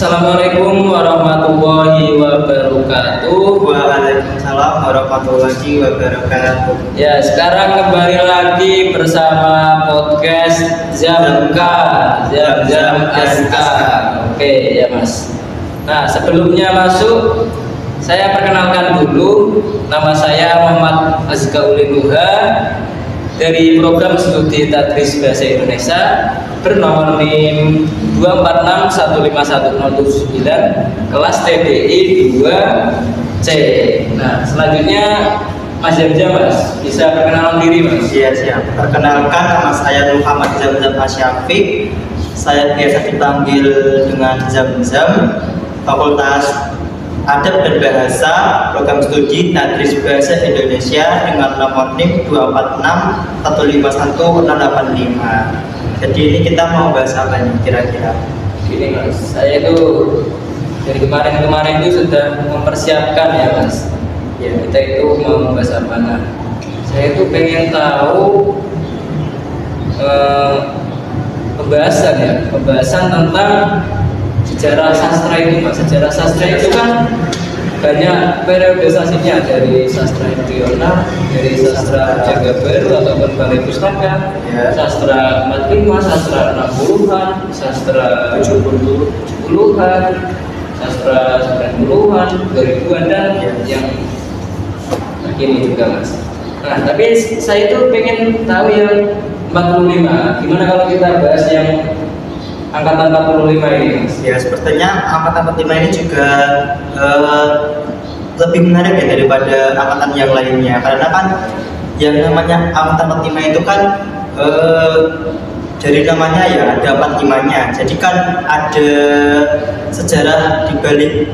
Assalamualaikum warahmatullahi wabarakatuh. Waalaikumsalam warahmatullahi wabarakatuh. Ya, sekarang kembali lagi bersama podcast Zamka, Zam Aska. Oke ya Mas. Nah, sebelumnya masuk, saya perkenalkan dulu. Nama saya Muhammad Azka Ulinuha dari program studi Tadris Bahasa Indonesia bernomor NIM 246151079 kelas TDI 2C. Nah, selanjutnya Mas Jamjam, Mas, bisa perkenalan diri, Mas? Iya, siap. Perkenalkan, nama saya Muhammad Zamzam Asyafiq. Saya biasa dipanggil dengan Zamzam, Fakultas Adab dan Bahasa, program studi Tadris Bahasa Indonesia dengan nomor NIM 246151085. Jadi ini kita mau bahas apa nih kira-kira? Gini Mas, saya itu dari kemarin itu sudah mempersiapkan ya Mas. Ya, kita itu mau membahas apa? Nah, saya itu pengen tahu pembahasan tentang sejarah sastra itu Mas. Sejarah sastra itu kan banyak periodisasinya, dari sastra Indionar, dari sastra Jaga Baru ataupun Balai Pustaka, ya. Sastra 45, sastra 60-an, sastra 70-an, sastra 90-an, 2000-an dan yang ini juga Mas. Nah, tapi saya itu pengen tahu yang 45. Gimana kalau kita bahas yang angkatan 45 ini, Mas? Ya, sepertinya angkatan 45 ini juga lebih menarik ya daripada angkatan yang lainnya, karena kan yang namanya angkatan 45 itu kan dari namanya ya ada 45-nya, jadi kan ada sejarah di balik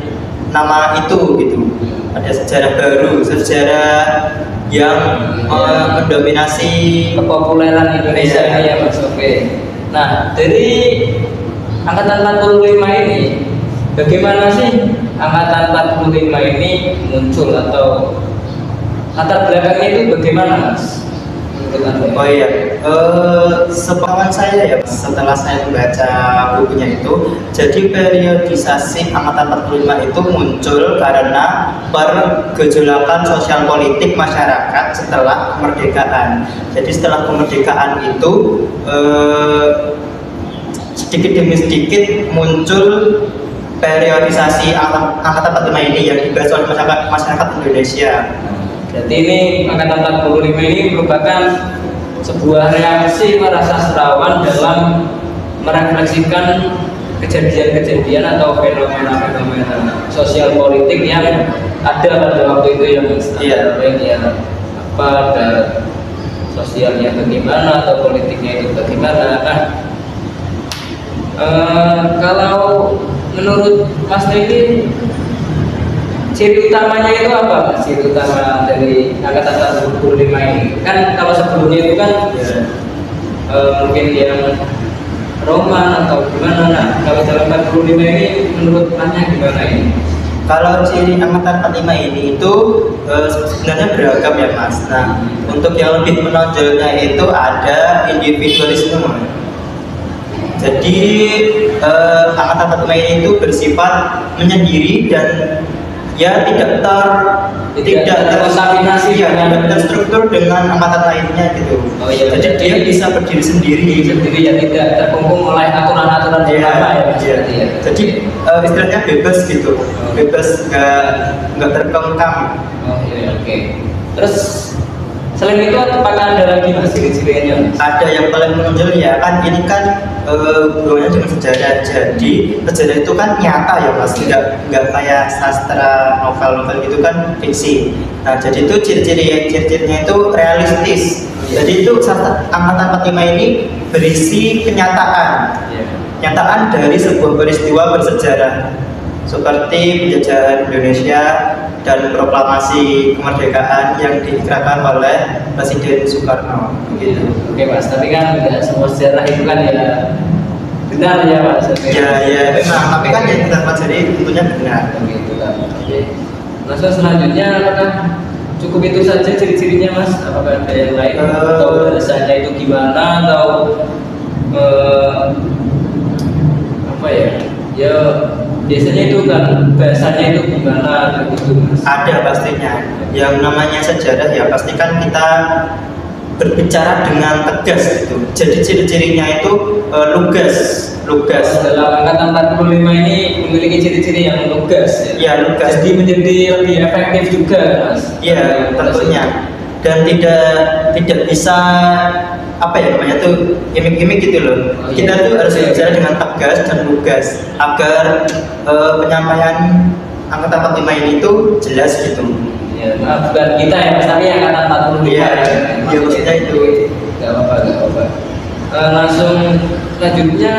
nama itu gitu, ada sejarah baru, sejarah yang mendominasi kepopuleran Indonesia ini ya Mas. Oke. Nah, dari angkatan 45 ini, bagaimana sih angkatan 45 ini muncul, atau latar belakangnya itu bagaimana Mas? Oh iya, sepengetahuan saya ya, setelah saya membaca bukunya itu, jadi periodisasi angkatan 45 itu muncul karena pergejolakan sosial politik masyarakat setelah kemerdekaan. Jadi setelah kemerdekaan itu sedikit demi sedikit muncul periodisasi angkatan 45 ini yang dibahas oleh masyarakat Indonesia. Jadi ini angkatan 45 ini merupakan sebuah reaksi para sastrawan dalam merefleksikan kejadian-kejadian atau fenomena-fenomena sosial politik yang ada pada waktu itu yang ada sosialnya bagaimana atau politiknya itu bagaimana. Nah, kalau menurut Mas ini ciri utamanya itu apa Mas? Ciri utama dari angkatan 45 ini kan kalau sebelumnya itu kan mungkin yang roman atau gimana. Nah, kalau dalam 45 ini menurut Masnya gimana ini? Kalau ciri angkatan 45 ini itu sebenarnya beragam ya Mas. Nah, untuk yang lebih menonjolnya itu ada individualisme. Jadi angkatan 45 ini itu bersifat menyendiri dan ya tidak terkontaminasi ya, tidak terstruktur dengan angkatan lainnya gitu. Oh, iya. Jadi dia bisa berdiri sendiri ya, tidak terkungkung oleh aturan-aturan yang lama ya. Jadi istilahnya bebas gitu, bebas nggak terkengkang. Oh iya, oke. Terus selain itu apakah ada lagi Mas ciri-cirinya? Ada yang paling menonjol ya kan, ini kan hubungannya dengan sejarah. Jadi sejarah itu kan nyata ya Mas, nggak kayak sastra novel-novel gitu kan fiksi. Nah, jadi itu ciri-cirinya itu realistis. Jadi itu angkatan 45 ini berisi kenyataan, kenyataan dari sebuah peristiwa bersejarah seperti penjajahan Indonesia dan proklamasi kemerdekaan yang diikrarkan oleh Presiden Soekarno. Gitu. Oke Mas, tapi kan tidak semua sejarah itu kan ya benar ya Mas. Ya memang, tapi kan yang kita pelajari tentunya benar. Begitu kan. Oke. Mas, selanjutnya apakah cukup itu saja ciri-cirinya Mas? Apakah ada yang lain atau bahasanya itu gimana atau apa ya? Ya biasanya itu kan bahasanya itu gimana gitu Mas? Ada pastinya. Yang namanya sejarah ya pasti kan kita berbicara dengan tegas gitu. Jadi ciri-cirinya itu lugas. Dalam angkatan 45 ini memiliki ciri-ciri yang lugas ya. Ya, lugas. Jadi menjadi lebih efektif juga Mas. Iya, tentunya. Dan tidak bisa apa ya namanya tuh gimmick gitu loh. Oh, iya. Kita tuh harus berbicara dengan tegas dan lugas agar penyampaian angkatan 45 ini tuh jelas gitu. Ya, maaf, bukan kita ya Mas, tapi angkatan 45 Iya, ya. iya, maksudnya itu. Gak apa-apa. Langsung selanjutnya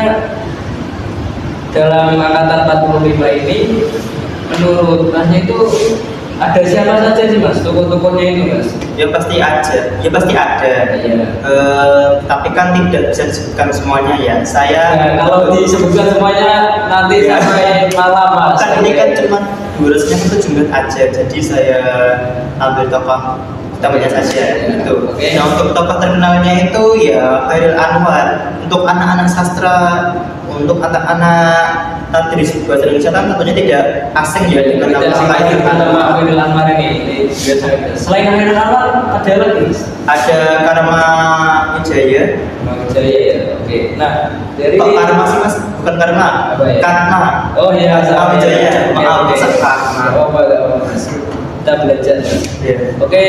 dalam angkatan 45 ini menurut Masnya itu ada siapa saja sih Mas tokoh-tokohnya itu Mas? Ya pasti ada. Iya. Tapi kan tidak bisa disebutkan semuanya ya. Saya Kalau disebutkan semuanya nanti Ya. sampai malam Mas. kan ini kan cuma durasinya itu jumlah aja. Jadi saya ambil tokoh utamanya saja gitu. Oke. Nah untuk tokoh terkenalnya itu ya Khairil Anwar. Untuk anak-anak sastra, untuk anak-anak tadris bahasa Indonesia kan tentunya tidak asing ya dengan nama Khairil Anwar. Khairil Anwar ini biasa. Selain Khairil Anwar ada lagi Mas? Ada Karma Wijaya. Mas Jaya ya. Oke. Nah, dari Kok Karma sih mas? Bukan Karma. Apa ya? Karma. Oh iya, Karma Wijaya. Oke, Maaf, oke. masa Karma. Gak apa-apa, Mas. Kita belajar Mas. Iya. Oke.